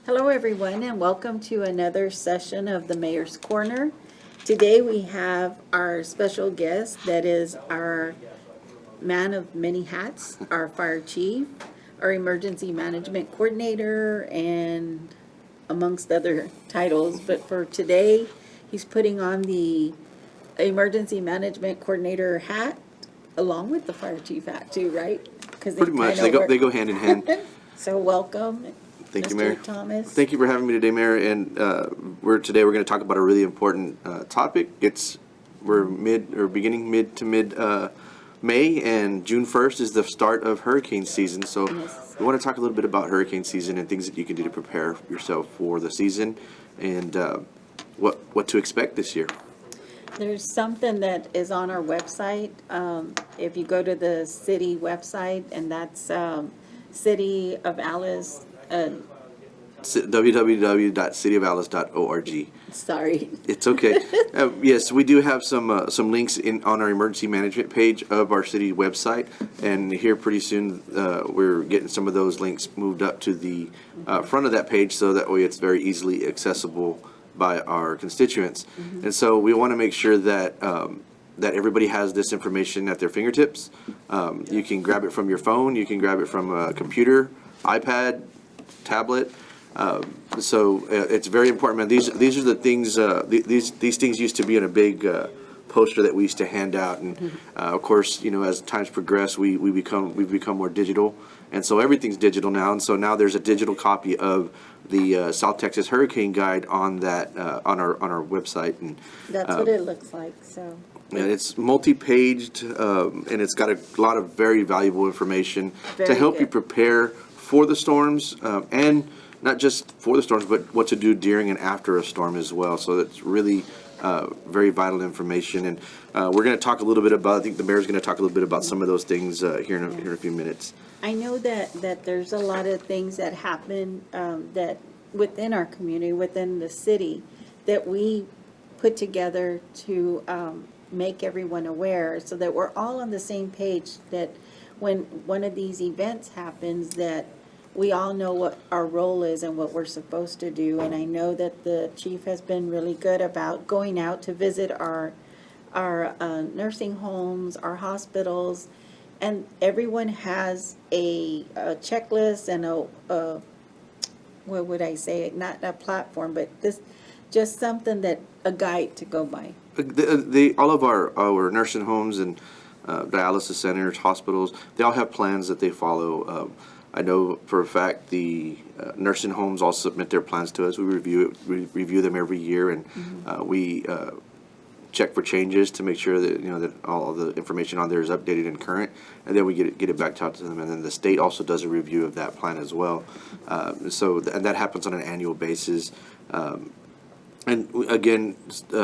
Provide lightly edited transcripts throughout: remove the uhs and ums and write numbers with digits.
Hello, everyone, and welcome to another session of the Mayor's Corner. Today we have our special guest that is our man of many hats, our fire chief, our emergency management coordinator, and amongst other titles. But for today, he's putting on the emergency management coordinator hat along with the fire chief hat too, right? Because Pretty much, they go hand in hand. So welcome, Thank you, Mr. Mayor. Thomas. Thank you for having me today, Mayor. And we're going to talk about a really important topic. We're beginning mid to mid May, and June 1st is the start of hurricane season. So Yes. we want to talk a little bit about hurricane season and things that you can do to prepare yourself for the season, and what to expect this year. There's something that is on our website. If you go to the city website, and that's City of Alice, www.cityofalice.org. sorry. It's okay. Yes, we do have some links on our emergency management page of our city website, and here pretty soon we're getting some of those links moved up to the front of that page, so that way it's very easily accessible by our constituents. And so we want to make sure that that everybody has this information at their fingertips. You can grab it from your phone, you can grab it from a computer, iPad, tablet. It's very important, man. These are the things. These things used to be in a big poster that we used to hand out, and of course, as times progress, we've become more digital, and so everything's digital now. And so now there's a digital copy of the South Texas Hurricane Guide on that on our website, and That's what it looks like, so. and it's multi-paged, and it's got a lot of very valuable information to Very help you good. prepare for the storms, and not just for the storms, but what to do during and after a storm as well. So that's really very vital information. And we're going to talk a little bit about, I think the mayor's going to talk a little bit about some of those things here in a few minutes. I know that there's a lot of things that happen that within our community, within the city, that we put together to make everyone aware, so that we're all on the same page, that when one of these events happens, that we all know what our role is and what we're supposed to do. And I know that the chief has been really good about going out to visit our nursing homes, our hospitals, and everyone has a checklist and what would I say? Not a platform, but this just something that a guide to go by. All of our nursing homes and dialysis centers, hospitals, they all have plans that they follow. I know for a fact the nursing homes all submit their plans to us. We review them every year, and we check for changes to make sure that that all the information on there is updated and current, and then we get it back out to them. And then the state also does a review of that plan as well. And that happens on an annual basis. Again,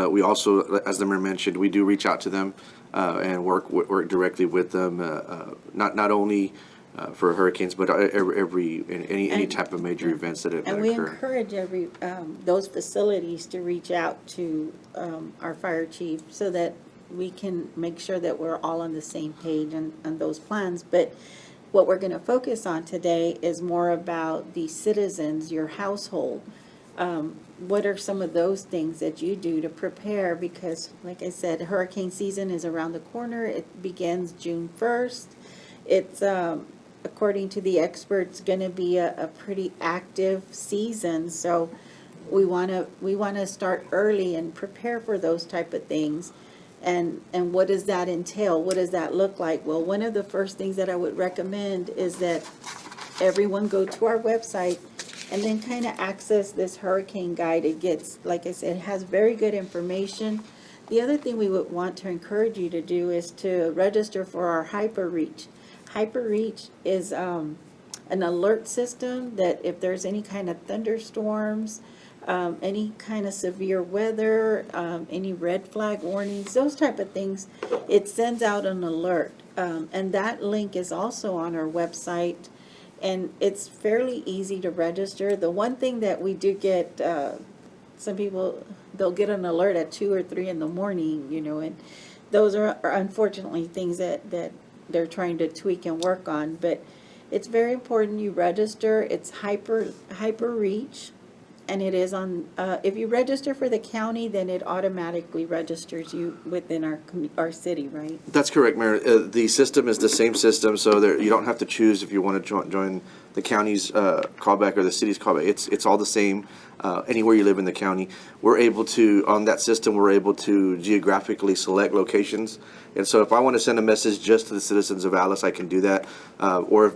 we also, as the mayor mentioned, we do reach out to them and work directly with them, not only for hurricanes, but any type of major events that And we occur. encourage those facilities to reach out to our fire chief, so that we can make sure that we're all on the same page on those plans. But what we're going to focus on today is more about the citizens, your household. What are some of those things that you do to prepare? Because, like I said, hurricane season is around the corner. It begins June 1st. It's according to the experts, going to be a pretty active season. So we want to start early and prepare for those type of things. And what does that entail? What does that look like? Well, one of the first things that I would recommend is that everyone go to our website and then kind of access this hurricane guide. It gets, like I said, it has very good information. The other thing we would want to encourage you to do is to register for our HyperReach. HyperReach is an alert system that if there's any kind of thunderstorms, any kind of severe weather, any red flag warnings, those type of things, it sends out an alert. And that link is also on our website, and it's fairly easy to register. The one thing that we do get, some people, they'll get an alert at 2 or 3 in the morning, and those are unfortunately things that they're trying to tweak and work on. But It's very important you register. It's hyper reach, and it is on, if you register for the county, then it automatically registers you within our city, right? That's correct, Mayor. The system is the same system, so there, you don't have to choose if you want to join the county's callback or the city's callback. It's all the same anywhere you live in the county. We're able to, on that system, we're able to geographically select locations. And so if I want to send a message just to the citizens of Alice, I can do that. Or,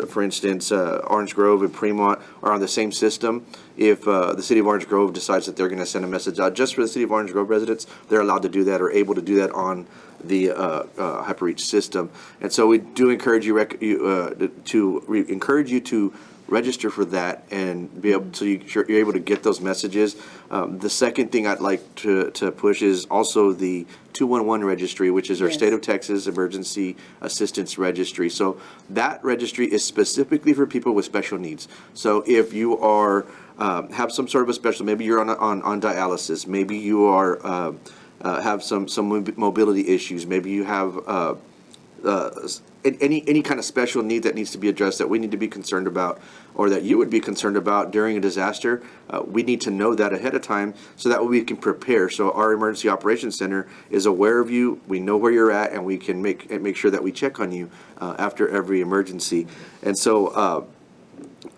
for instance, Orange Grove and Fremont are on the same system. If the city of Orange Grove decides that they're going to send a message out just for the city of Orange Grove residents, they're allowed to do that or able to do that on the HyperReach system. And so we do encourage encourage you to register for that and be able to, you're able to get those messages. The second thing I'd like to push is also the 211 registry, which is our Yes. State of Texas Emergency Assistance Registry. So that registry is specifically for people with special needs. So if you are have some sort of a special, maybe you're on dialysis, maybe you are have some mobility issues, maybe you have any kind of special need that needs to be addressed that we need to be concerned about, or that you would be concerned about during a disaster, we need to know that ahead of time so that we can prepare. So our Emergency Operations Center is aware of you, we know where you're at, and we can make sure that we check on you after every emergency. And so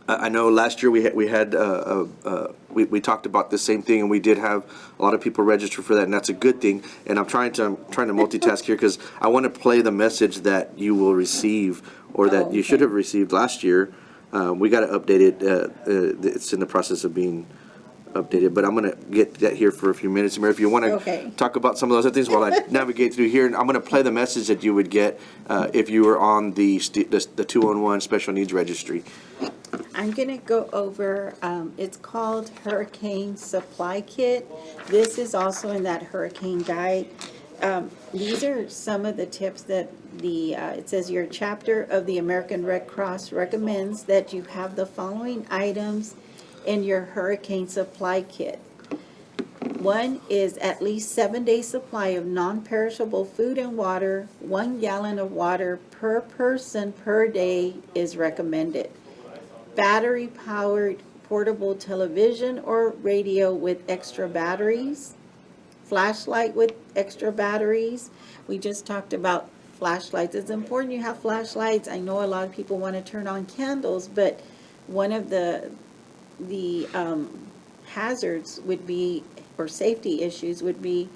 I know last year we talked about the same thing, and we did have a lot of people register for that, and that's a good thing. And I'm trying to multitask here because I want to play the message that you will receive, or that you should have received last year. We got to update it. It's in the process of being updated, but I'm going to get that here for a few minutes. Mayor, if you want to talk about some of those other things while I navigate through here, and I'm going to play the message that you would get if you were on the 211 Special Needs Registry. I'm going to go over, it's called Hurricane Supply Kit. This is also in that hurricane guide. These are some of the tips that it says your chapter of the American Red Cross recommends that you have the following items in your hurricane supply kit. One is at least 7-day supply of non-perishable food and water. 1 gallon of water per person per day is recommended. Battery-powered portable television or radio with extra batteries. Flashlight with extra batteries. We just talked about flashlights. It's important you have flashlights. I know a lot of people want to turn on candles, but one of the hazards would be, or safety issues would be,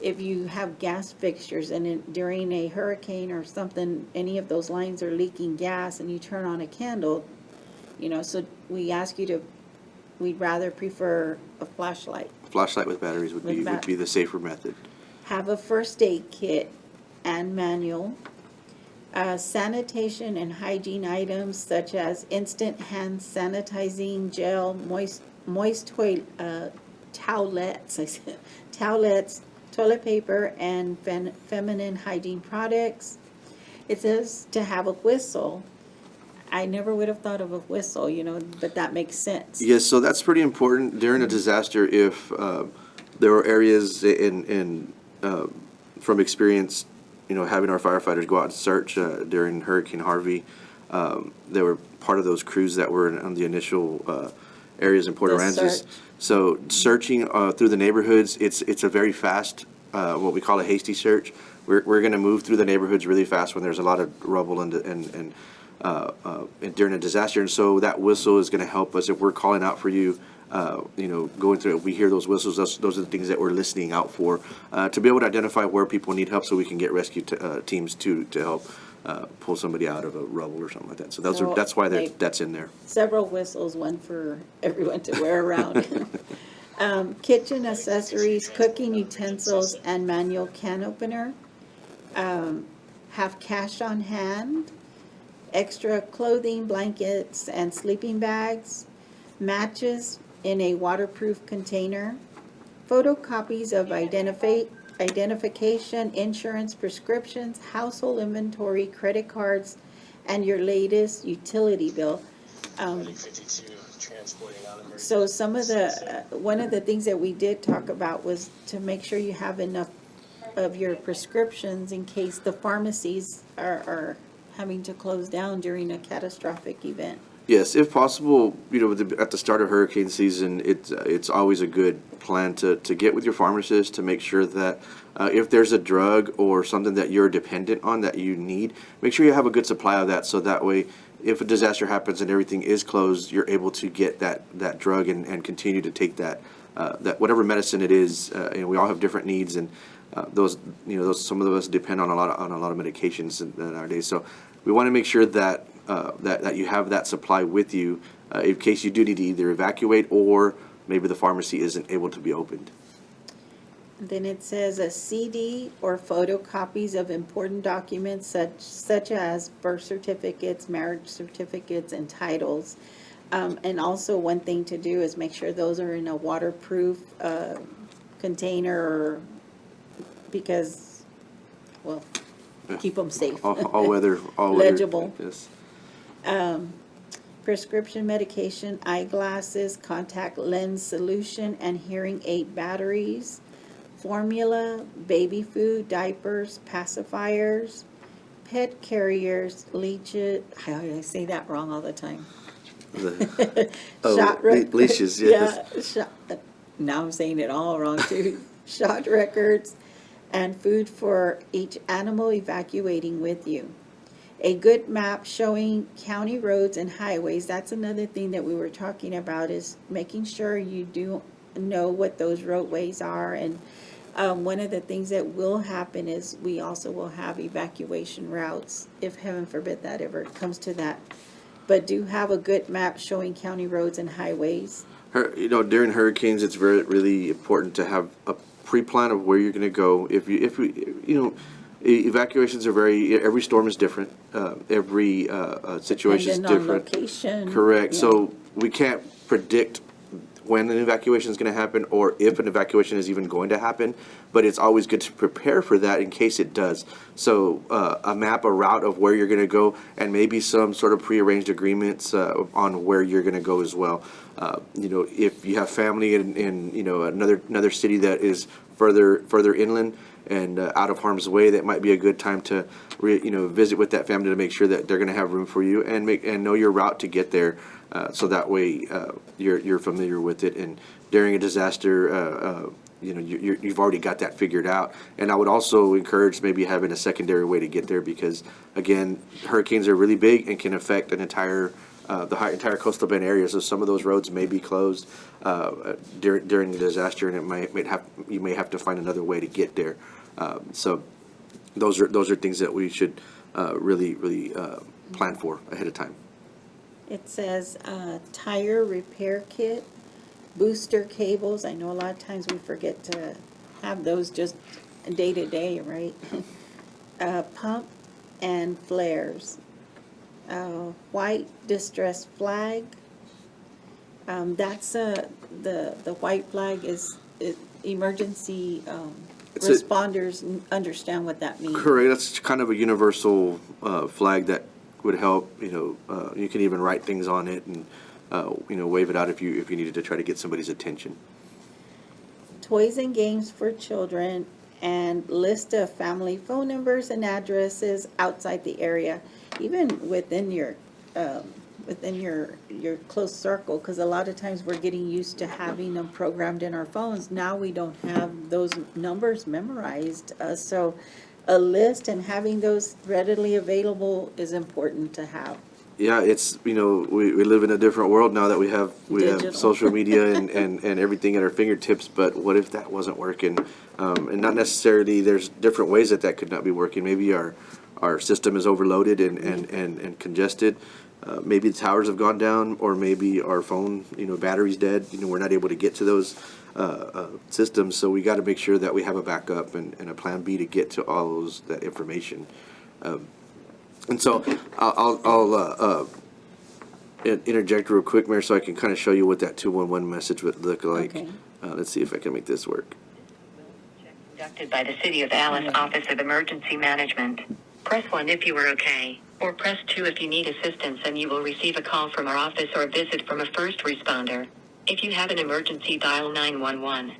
if you have gas fixtures and during a hurricane or something, any of those lines are leaking gas and you turn on a candle, so we ask you to, we'd rather prefer a flashlight. Flashlight with batteries would be the safer method. Have a first aid kit and manual. Sanitation and hygiene items such as instant hand sanitizing gel, moist towelettes, toilet paper, and feminine hygiene products. It says to have a whistle. I never would have thought of a whistle, but that makes sense. Yes, so that's pretty important during a disaster. If there are areas from experience, having our firefighters go out and search during Hurricane Harvey, they were part of those crews that were on the initial areas in Port Aransas. So searching through the neighborhoods, it's a very fast, what we call a hasty search. We're going to move through the neighborhoods really fast when there's a lot of rubble and during a disaster, and so that whistle is going to help us if we're calling out for you. Going through it, we hear those whistles. Those are the things that we're listening out for to be able to identify where people need help, so we can get rescue teams to help pull somebody out of a rubble or something like that. So that's why that's in there. Several whistles, one for everyone to wear around. Kitchen accessories, cooking utensils, and manual can opener. Have cash on hand. Extra clothing, blankets, and sleeping bags. Matches in a waterproof container. Photocopies of identification, insurance, prescriptions, household inventory, credit cards, and your latest utility bill. So some of one of the things that we did talk about was to make sure you have enough of your prescriptions in case the pharmacies are having to close down during a catastrophic event. Yes, if possible, at the start of hurricane season, it's always a good plan to get with your pharmacist to make sure that if there's a drug or something that you're dependent on that you need, make sure you have a good supply of that, so that way, if a disaster happens and everything is closed, you're able to get that drug and continue to take that whatever medicine it is. We all have different needs, and those some of us depend on a lot of medications in our days. So we want to make sure that that you have that supply with you in case you do need to either evacuate or maybe the pharmacy isn't able to be opened. Then it says a CD or photocopies of important documents such as birth certificates, marriage certificates, and titles. And also one thing to do is make sure those are in a waterproof container, because, well, keep them safe. All weather, Legible. Yes. Prescription medication, eyeglasses, contact lens solution, and hearing aid batteries, formula, baby food, diapers, pacifiers, pet carriers, leeches. I say that wrong all the time. Leashes, yes. Yeah, now I'm saying it all wrong too. Shot records, and food for each animal evacuating with you. A good map showing county roads and highways. That's another thing that we were talking about, is making sure you do know what those roadways are. And one of the things that will happen is we also will have evacuation routes, if heaven forbid that ever comes to that. But do have a good map showing county roads and highways. During hurricanes, it's really important to have a pre-plan of where you're going to go. Evacuations are every storm is different. Every situation is Depending on different. location. Correct. Yeah. So we can't predict when an evacuation is going to happen or if an evacuation is even going to happen, but it's always good to prepare for that in case it does. So a map, a route of where you're going to go, and maybe some sort of prearranged agreements on where you're going to go as well. If you have family in another city that is further inland and out of harm's way, that might be a good time to visit with that family to make sure that they're going to have room for you and know your route to get there, so that way you're familiar with it. And during a disaster, you've already got that figured out. And I would also encourage maybe having a secondary way to get there, because again, hurricanes are really big and can affect the entire coastal bend area. So some of those roads may be closed during the disaster, and you may have to find another way to get there. So those are things that we should really plan for ahead of time. It says tire repair kit, booster cables. I know a lot of times we forget to have those just day to day, right? Pump and flares. White distress flag. That's the white flag is emergency responders understand what that means. Correct. That's kind of a universal flag that would help. You can even write things on it and wave it out if you needed to try to get somebody's attention. Toys and games for children, and list of family phone numbers and addresses outside the area, even within your close circle, because a lot of times we're getting used to having them programmed in our phones. Now we don't have those numbers memorized, so a list and having those readily available is important to have. Yeah, it's we live in a different world now that we have Digital. social media and everything at our fingertips. But what if that wasn't working? And not necessarily. There's different ways that could not be working. Maybe our system is overloaded and congested. Maybe the towers have gone down, or maybe our phone battery's dead. We're not able to get to those systems. So we got to make sure that we have a backup and a plan B to get to all that information. And so I'll interject real quick, Mayor, so I can kind of show you what that 211 message would look like. Okay. Let's see if I can make this work. Conducted by the City of Alice Office of Emergency Management. Press 1 if you are okay, or press 2 if you need assistance, and you will receive a call from our office or a visit from a first responder. If you have an emergency, dial 911.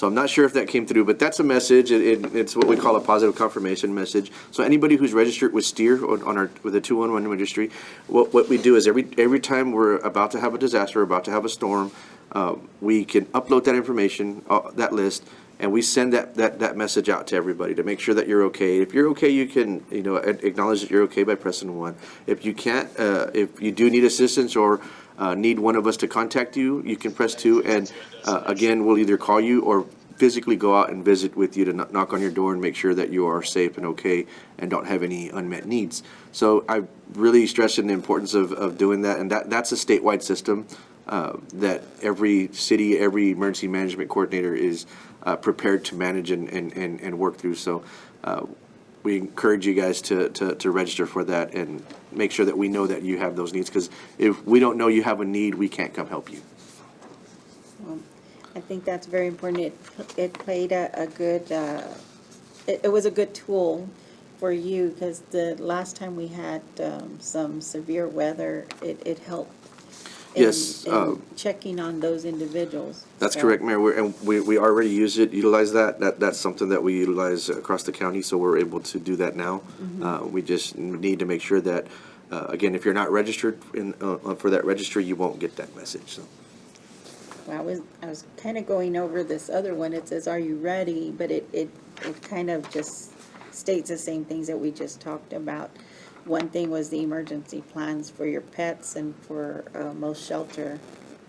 So I'm not sure if that came through, but that's a message. It's what we call a positive confirmation message. So anybody who's registered with STEER with the 211 registry, what we do is every time we're about to have a disaster, about to have a storm, we can upload that information, that list, and we send that message out to everybody to make sure that you're okay. If you're okay, you can acknowledge that you're okay by pressing 1. If you can't, if you do need assistance or need one of us to contact you, you can press 2, and again, we'll either call you or physically go out and visit with you to knock on your door and make sure that you are safe and okay and don't have any unmet needs. So I really stressing the importance of doing that, and that's a statewide system that every city, every emergency management coordinator is prepared to manage and work through. So we encourage you guys to register for that and make sure that we know that you have those needs, because if we don't know you have a need, we can't come help you. I think that's very important. It played a good, it was a good tool for you, because the last time we had some severe weather, it helped in, Yes, in checking on those individuals. That's So, correct, Mayor. We already utilize that. That's something that we utilize across the county, so we're able to do that now. We just need to make sure that, again, if you're not registered for that registry, you won't get that message. So. Well, I was kind of going over this other one. It says, "Are you ready?" But it kind of just states the same things that we just talked about. One thing was the emergency plans for your pets and for most shelter,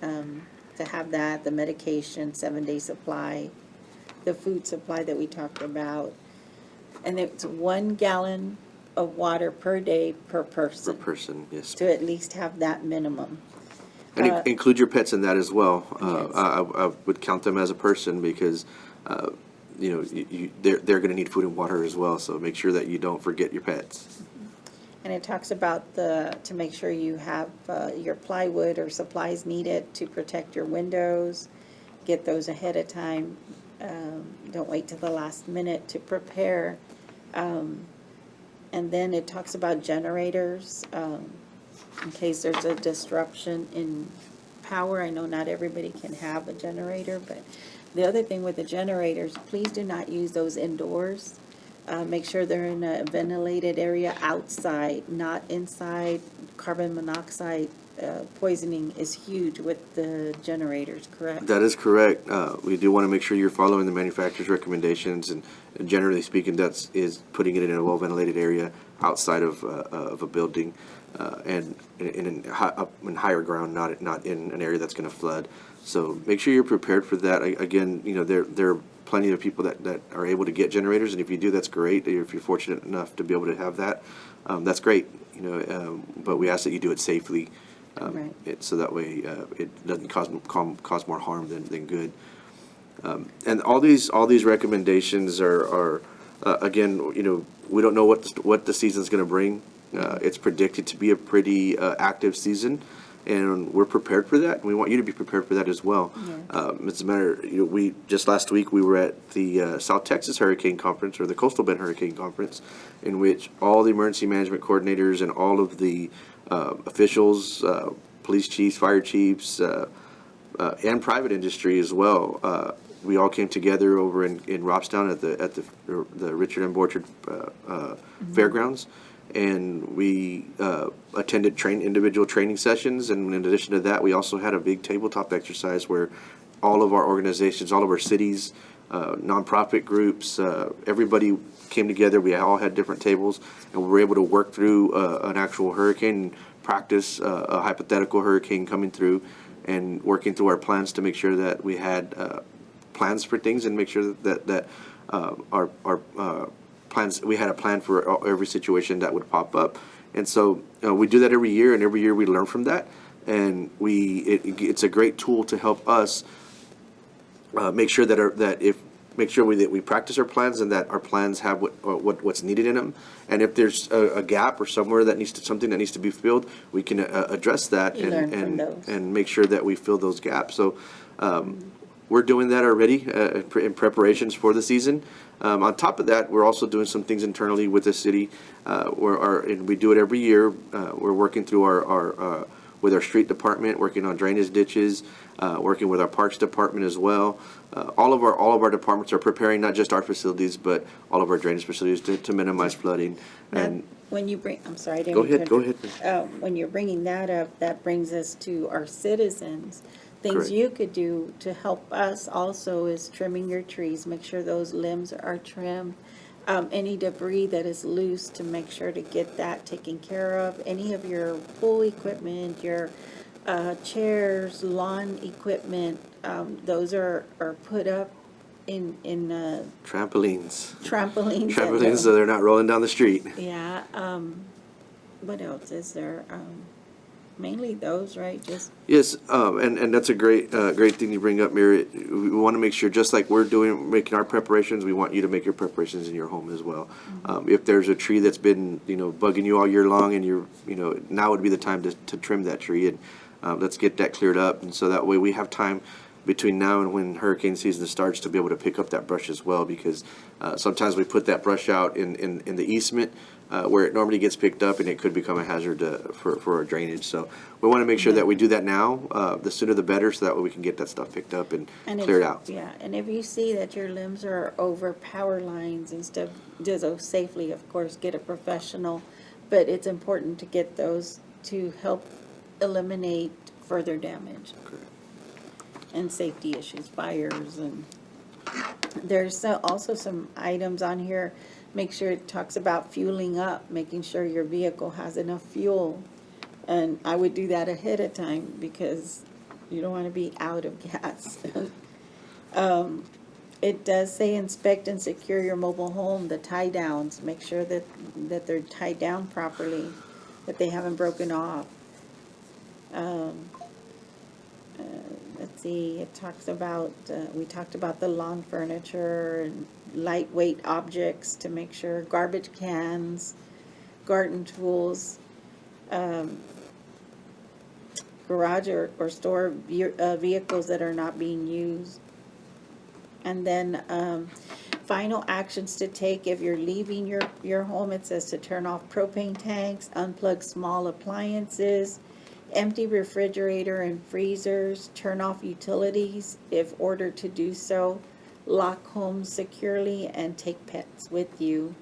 to have that, the medication, 7-day supply, the food supply that we talked about. And it's 1 gallon of water per day per Per person, person, yes. to at least have that minimum. And include your pets in that as well. Yes. I would count them as a person, because they're going to need food and water as well. So make sure that you don't forget your pets. And it talks about to make sure you have your plywood or supplies needed to protect your windows. Get those ahead of time. Don't wait till the last minute to prepare. And then it talks about generators, in case there's a disruption in power. I know not everybody can have a generator, but the other thing with the generators, please do not use those indoors. Make sure they're in a ventilated area outside, not inside. Carbon monoxide poisoning is huge with the generators, correct? That is correct. We do want to make sure you're following the manufacturer's recommendations, and generally speaking, is putting it in a well-ventilated area outside of a building, and in higher ground, not in an area that's going to flood. So make sure you're prepared for that. Again, there are plenty of people that are able to get generators, and if you do, that's great. If you're fortunate enough to be able to have that, that's great. But we ask that you do it safely. Right. So that way it doesn't cause more harm than good. And all these recommendations are again, we don't know what the season's going to bring. It's predicted to be a pretty active season, and we're prepared for that. And we want you to be prepared for that as well. Yes. It's a matter, we just last week we were at the South Texas Hurricane Conference, or the Coastal Bend Hurricane Conference, in which all the emergency management coordinators and all of the officials, police chiefs, fire chiefs, and private industry as well. We all came together over in Robstown at the Richard M. Borchard Fairgrounds, and we attended individual training sessions. And in addition to that, we also had a big tabletop exercise where all of our organizations, all of our cities, nonprofit groups, everybody came together. We all had different tables, and we were able to work through an actual hurricane, practice a hypothetical hurricane coming through, and working through our plans to make sure that we had plans for things, and make sure that our plans, we had a plan for every situation that would pop up. And so we do that every year, and every year we learn from that, and it's a great tool to help us make sure that we practice our plans, and that our plans have what's needed in them. And if there's a gap or somewhere something that needs to be filled, we can address that and make sure that we fill those gaps. So we're doing that already in preparations for the season. On top of that, we're also doing some things internally with the city, and we do it every year. We're working through our with our street department, working on drainage ditches, working with our parks department as well. All of our departments are preparing not just our facilities, but all of our drainage facilities to minimize flooding. Now, And when you bring, I'm sorry, I didn't go mean to ahead, go interrupt. ahead. When you're bringing that up, that brings us to our citizens. Things Correct. you could do to help us also is trimming your trees, make sure those limbs are trimmed. Any debris that is loose, to make sure to get that taken care of. Any of your pool equipment, your chairs, lawn equipment, those are put up in Trampolines. trampolines. Trampolines, so they're not rolling down the street. Yeah, what else is there? Mainly those, right? Just, Yes, and that's a great thing you bring up, Mary. We want to make sure, just like we're making our preparations, we want you to make your preparations in your home as well. If there's a tree that's been, bugging you all year long, and now would be the time to trim that tree, and let's get that cleared up, and so that way we have time between now and when hurricane season starts to be able to pick up that brush as well, because sometimes we put that brush out in the easement where it normally gets picked up, and it could become a hazard for our drainage. So we want to make sure that we do that now. The sooner the better, so that way we can get that stuff picked up and and cleared if, out. yeah, and if you see that your limbs are over power lines and stuff, do those safely, of course, get a professional. But it's important to get those to help eliminate further damage. And safety issues, fires, and there's also some items on here. Make sure it talks about fueling up, making sure your vehicle has enough fuel. And I would do that ahead of time, because you don't want to be out of gas. It does say inspect and secure your mobile home, the tie downs, make sure that they're tied down properly, that they haven't broken off. Let's see, it talks about, we talked about the lawn furniture and lightweight objects to make sure, garbage cans, garden tools, garage or store vehicles that are not being used. And then final actions to take if you're leaving your home. It says to turn off propane tanks, unplug small appliances, empty refrigerator and freezers, turn off utilities if ordered to do so, lock homes securely, and take pets with you.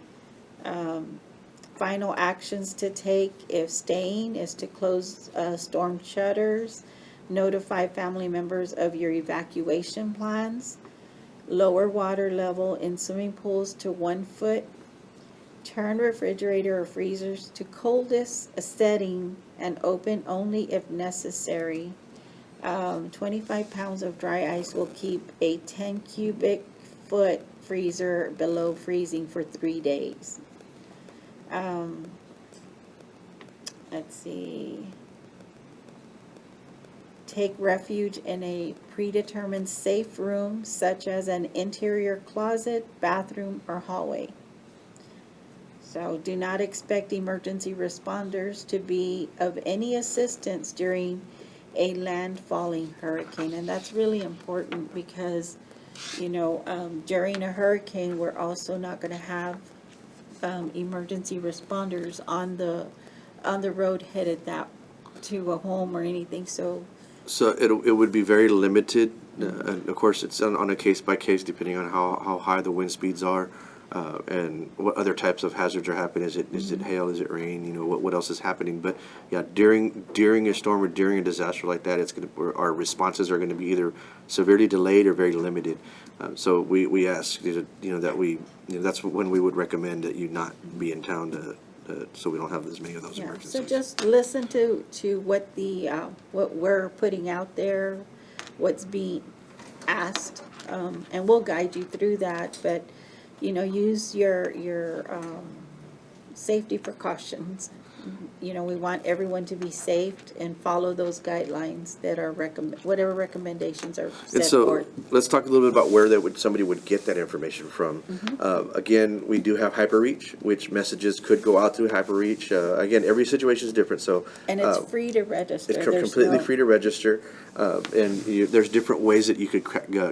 Final actions to take if staying is to close storm shutters, notify family members of your evacuation plans, lower water level in swimming pools to 1 foot, turn refrigerator or freezers to coldest setting and open only if necessary. 25 pounds of dry ice will keep a 10 cubic foot freezer below freezing for 3 days. Let's see. Take refuge in a predetermined safe room, such as an interior closet, bathroom, or hallway. So do not expect emergency responders to be of any assistance during a landfalling hurricane. And that's really important, because, during a hurricane, we're also not going to have emergency responders on the road headed to a home or anything. So it would be very limited, and of course it's on a case by case, depending on how high the wind speeds are, and what other types of hazards are happening. Is it hail? Is it rain? What else is happening? But yeah, during a storm or during a disaster like that, our responses are going to be either severely delayed or very limited. So we ask that that's when we would recommend that you not be in town so we don't have as many of those yeah, emergencies. so just listen to what what we're putting out there, what's being asked, and we'll guide you through that. But use your safety precautions. We want everyone to be safe and follow those guidelines that are whatever recommendations are set And so forth. let's talk a little bit about where somebody would get that information from. Again, we do have HyperReach, which messages could go out through HyperReach. Again, every situation is different, so. And it's free to register. It's There's completely no- free to register, and there's different ways that you could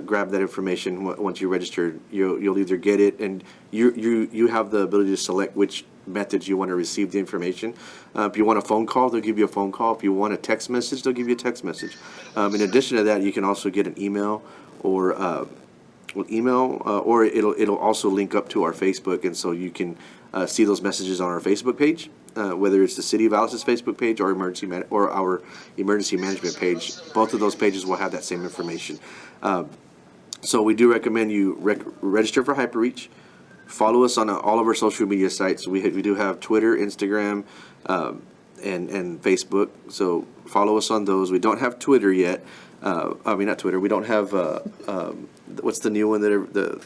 grab that information. Once you register, you'll either get it, and you have the ability to select which methods you want to receive the information. If you want a phone call, they'll give you a phone call. If you want a text message, they'll give you a text message. In addition to that, you can also get an email or or it'll also link up to our Facebook, and so you can see those messages on our Facebook page, whether it's the City of Alice's Facebook page or or our emergency management page. Both of those pages will have that same information. So we do recommend you register for HyperReach. Follow us on all of our social media sites. We do have Twitter, Instagram, and Facebook. So follow us on those. We don't have Twitter yet. I mean, not Twitter. We don't have what's the new one that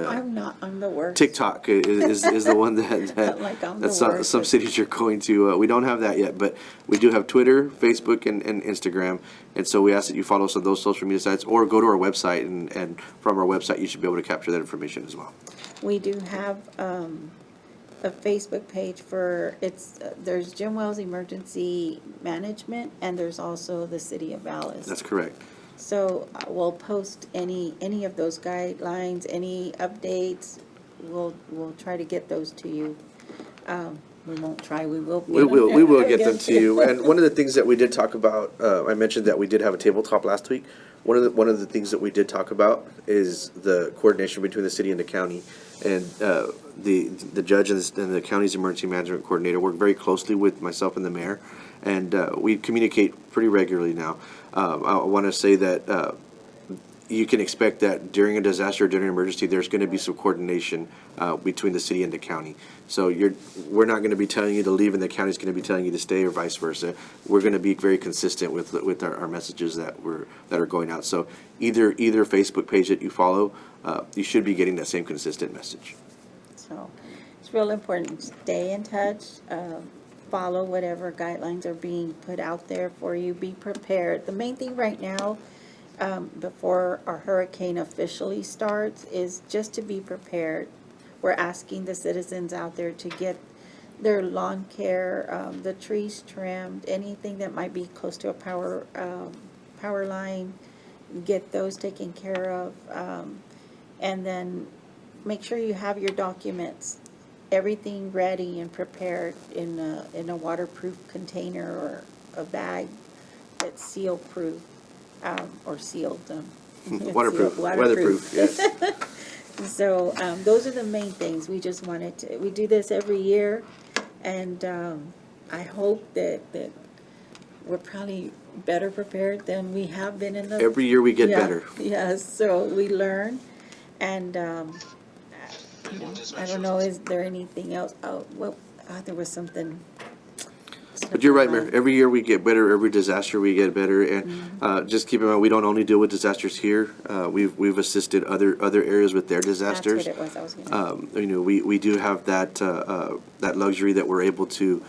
I'm not, I'm the worst. TikTok is the one that Like I'm the some worst. cities are going to. We don't have that yet, but we do have Twitter, Facebook, and Instagram. And so we ask that you follow us on those social media sites, or go to our website, and from our website you should be able to capture that information as well. We do have a Facebook page for, there's Jim Wells Emergency Management, and there's also the City of Alice. That's correct. So we'll post any of those guidelines, any updates. We'll try to get those to you. We won't try, we will. We will get them to you. And one of the things that we did talk about, I mentioned that we did have a tabletop last week. One of the things that we did talk about is the coordination between the city and the county. And the judge and the county's emergency management coordinator work very closely with myself and the mayor, and we communicate pretty regularly now. I want to say that you can expect that during a disaster, during an emergency, there's going to be some coordination between the city and the county. So we're not going to be telling you to leave, and the county's going to be telling you to stay, or vice versa. We're going to be very consistent with our messages that are going out. So either Facebook page that you follow, you should be getting that same consistent message. So it's real important. Stay in touch. Follow whatever guidelines are being put out there for you. Be prepared. The main thing right now, before our hurricane officially starts, is just to be prepared. We're asking the citizens out there to get their lawn care, the trees trimmed, anything that might be close to a power line, get those taken care of, and then make sure you have your documents, everything ready and prepared in a waterproof container or a bag that's seal proof, or sealed. Waterproof, weatherproof, yes. So those are the main things. We just wanted to, we do this every year, and I hope that we're probably better prepared than we have been in the... Every year we get better. Yes, so we learn, and I don't know, is there anything else? There was something... But you're right, Mayor. Every year we get better. Every disaster we get better. And just keep in mind, we don't only deal with disasters here. We've assisted other areas with their disasters. That's what it was. I was gonna... We do have that luxury that we're able to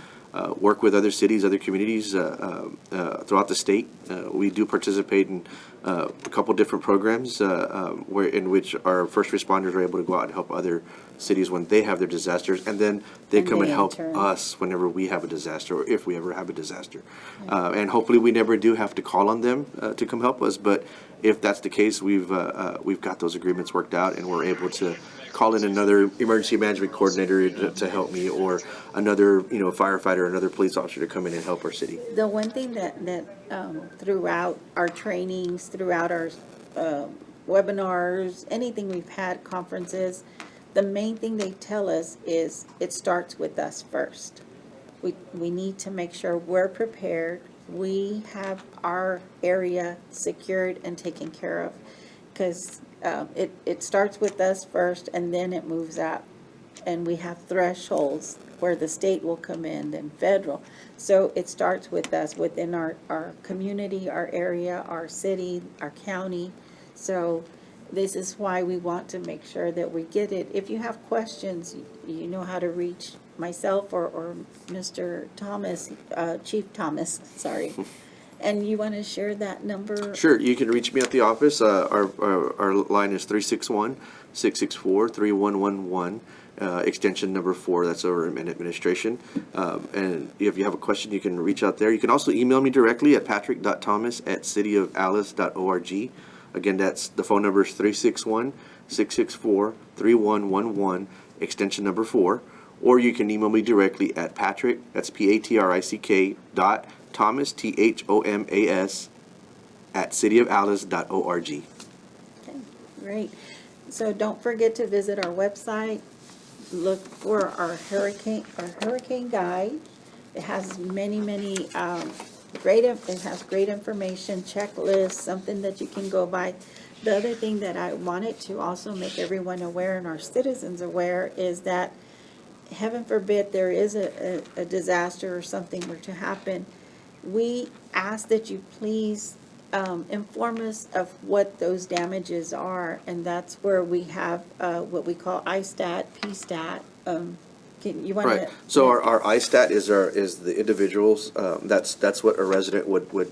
work with other cities, other communities throughout the state. We do participate in a couple different programs in which our first responders are able to go out and help other cities when they have their disasters, and then they come and help us whenever we have a disaster, or if we ever have a disaster. And hopefully we never do have to call on them to come help us, but if that's the case, we've got those agreements worked out, and we're able to call in another emergency management coordinator to help me, or another firefighter, another police officer to come in and help our city. The one thing that throughout our trainings, throughout our webinars, anything we've had, conferences, the main thing they tell us is it starts with us first. We need to make sure we're prepared. We have our area secured and taken care of, because it starts with us first, and then it moves out. And we have thresholds where the state will come in, then federal. So it starts with us, within our community, our area, our city, our county. So this is why we want to make sure that we get it. If you have questions, you know how to reach myself or Mr. Thomas, Chief Thomas, sorry. And you want to share that number? Sure, you can reach me at the office. Our line is 361-664-3111, extension number 4. That's our administration. And if you have a question, you can reach out there. You can also email me directly at patrick.thomas@cityofalice.org. Again, the phone number is 361-664-3111, extension number 4. or you can email me directly at Patrick, that's Patrick, Thomas, Thomas, at cityofalice.org. Okay, great. So don't forget to visit our website. Look for our hurricane guide. It has many, it has great information, checklists, something that you can go by. The other thing that I wanted to also make everyone aware and our citizens aware is that, heaven forbid, there is a disaster or something were to happen, we ask that you please inform us of what those damages are, and that's where we have what we call ISTAT, PSTAT. You want to? Right, so our ISTAT is the individuals, that's what a resident would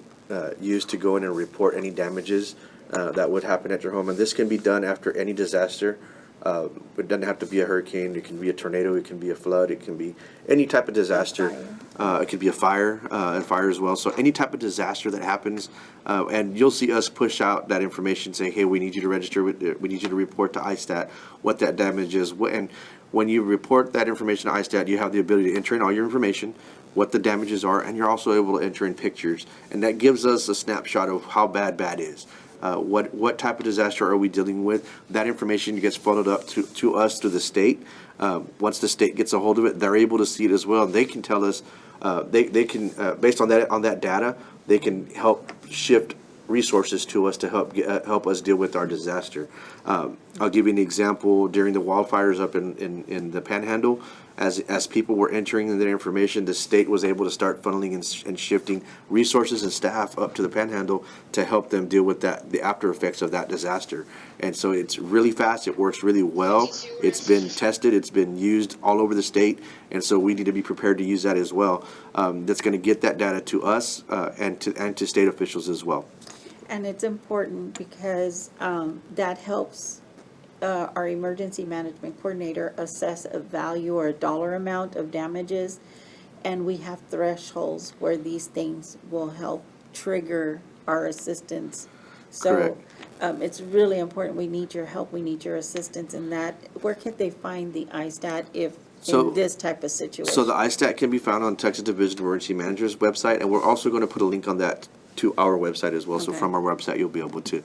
use to go in and report any damages that would happen at your home, and this can be done after any disaster. It doesn't have to be a hurricane, it can be a tornado, it can be a flood, it can be any type of disaster. It could be a fire as well, so any type of disaster that happens, and you'll see us push out that information, say, hey, we need you to register, we need you to report to ISTAT what that damage is, and when you report that information to ISTAT, you have the ability to enter in all your information, what the damages are, and you're also able to enter in pictures, and that gives us a snapshot of how bad is. What type of disaster are we dealing with? That information gets funneled up to us, to the state. Once the state gets a hold of it, they're able to see it as well, and they can tell us, they can, based on that data, they can help shift resources to us to help us deal with our disaster. I'll give you an example. During the wildfires up in the Panhandle, as people were entering their information, the state was able to start funneling and shifting resources and staff up to the Panhandle to help them deal with the after effects of that disaster. And so it's really fast, it works really well, it's been tested, it's been used all over the state, and so we need to be prepared to use that as well. That's going to get that data to us and to state officials as well. And it's important because that helps our emergency management coordinator assess a value or a dollar amount of damages, and we have thresholds where these things will help trigger our assistance. So it's really important. We need your help. We need your assistance in that. Where can they find the ISTAT in this type of situation? So the ISTAT can be found on Texas Division of Emergency Managers website, and we're also going to put a link on that to our website as well. So Okay. from our website, you'll be able to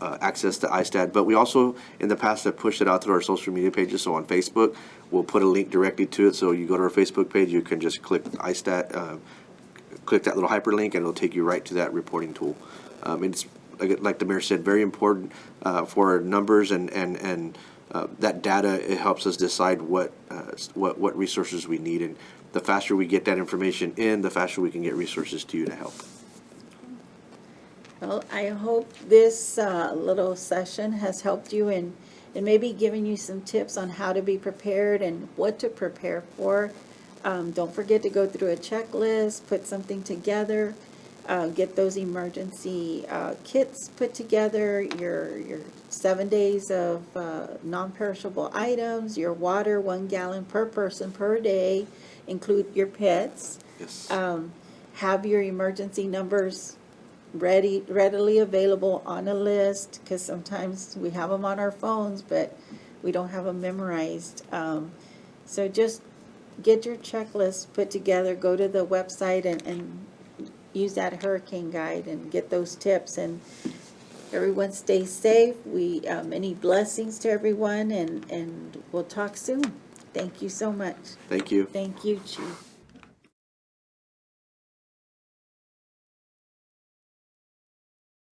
access the ISTAT. But we also, in the past, have pushed it out through our social media pages. So on Facebook, we'll put a link directly to it. So you go to our Facebook page, you can just click ISTAT, click that little hyperlink, and it'll take you right to that reporting tool. It's, like the mayor said, very important for our numbers and that data. It helps us decide what resources we need. And the faster we get that information in, the faster we can get resources to you to help. Well, I hope this little session has helped you and maybe given you some tips on how to be prepared and what to prepare for. Don't forget to go through a checklist, put something together, get those emergency kits put together, your 7 days of non-perishable items, your water, 1 gallon per person per day, include your pets. Yes. Have your emergency numbers readily available on a list, because sometimes we have them on our phones, but we don't have them memorized. So just get your checklist put together, go to the website and use that hurricane guide and get those tips. And everyone stay safe. We many blessings to everyone, and we'll talk soon. Thank you so much. Thank you. Thank you, Chief.